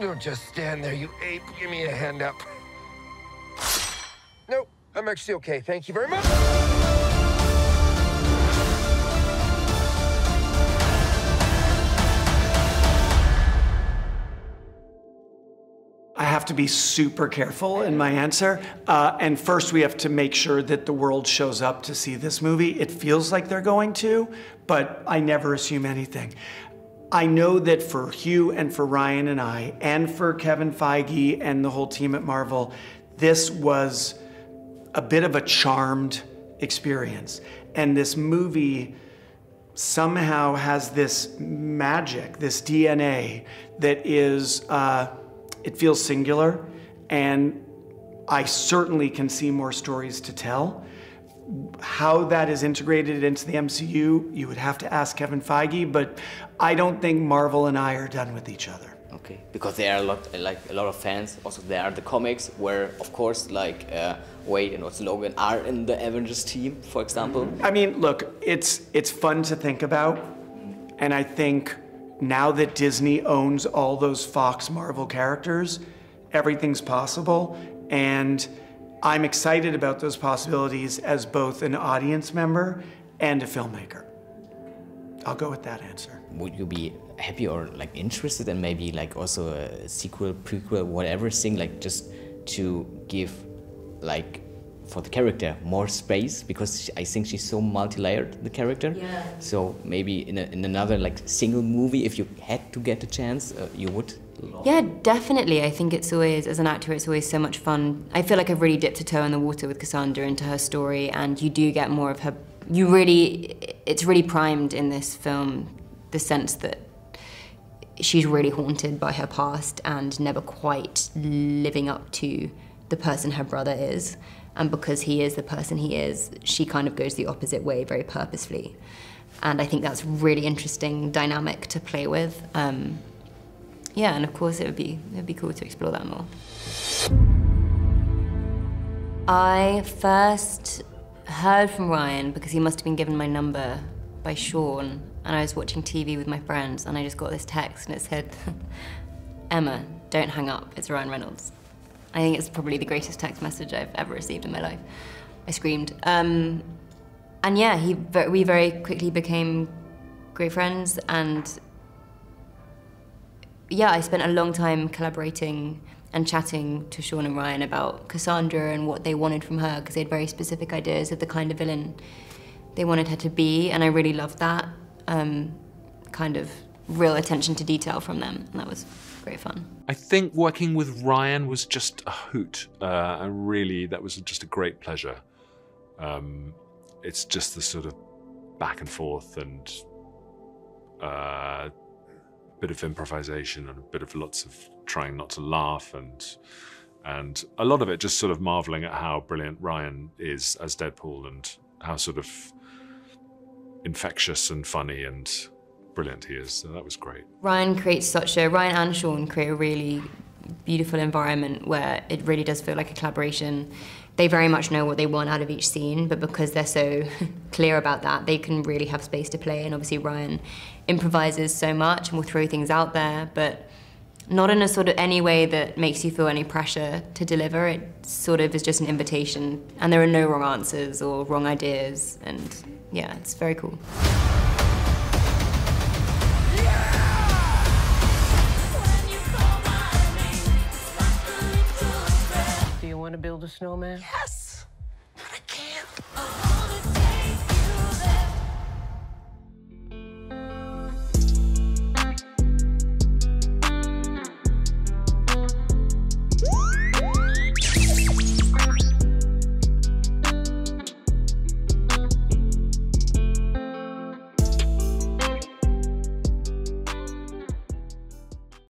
Don't just stand there, you ape. Give me a hand up. Nope, I'm actually okay. Thank you very much. I have to be super careful in my answer. And first we have to make sure that the world shows up to see this movie. It feels like they're going to, but I never assume anything. I know that for Hugh and for Ryan and I, and for Kevin Feige and the whole team at Marvel, this was a bit of a charmed experience. And this movie somehow has this magic, this DNA that is, it feels singular, and I certainly can see more stories to tell. How that is integrated into the MCU, you would have to ask Kevin Feige, but I don't think Marvel and I are done with each other. Okay, because there are a lot of fans. Also, there are the comics where, of course, like Wade and also Logan are in the Avengers team, for example. I mean, look, it's fun to think about, and I think now that Disney owns all those Fox Marvel characters, everything's possible, and I'm excited about those possibilities as both an audience member and a filmmaker. I'll go with that answer. Would you be happy or like interested in maybe like also a sequel, prequel, whatever thing, like just to give like for the character more space, because I think she's so multi-layered, the character. Yeah. So maybe in another like single movie, if you had to get a chance, you would. Yeah, definitely. I think it's always, as an actor, it's always so much fun. I feel like I've really dipped a toe in the water with Cassandra into her story, and you do get more of her. It's really primed in this film, the sense that she's really haunted by her past and never quite living up to the person her brother is. And because he is the person he is, she kind of goes the opposite way very purposefully. And I think that's really interesting dynamic to play with. Yeah, and of course it'd be cool to explore that more. I first heard from Ryan because he must have been given my number by Shawn, and I was watching TV with my friends, and I just got this text, and it said, "Emma, don't hang up, it's Ryan Reynolds." I think it's probably the greatest text message I've ever received in my life. I screamed. And yeah, we very quickly became great friends, and yeah, I spent a long time collaborating and chatting to Shawn and Ryan about Cassandra and what they wanted from her, because they had very specific ideas of the kind of villain they wanted her to be, and I really loved that kind of real attention to detail from them, and that was great fun. I think working with Ryan was just a hoot, and really that was just a great pleasure. It's just the sort of back and forth and bit of improvisation and a bit of lots of trying not to laugh, and a lot of it just sort of marveling at how brilliant Ryan is as Deadpool and how sort of infectious and funny and brilliant he is. So that was great. Ryan and Shawn create a really beautiful environment where it really does feel like a collaboration. They very much know what they want out of each scene, but because they're so clear about that, they can really have space to play. And obviously Ryan improvises so much and will throw things out there, but not in a sort of any way that makes you feel any pressure to deliver. It sort of is just an invitation, and there are no wrong answers or wrong ideas, and yeah, it's very cool. Do you want to build a snowman? Yes!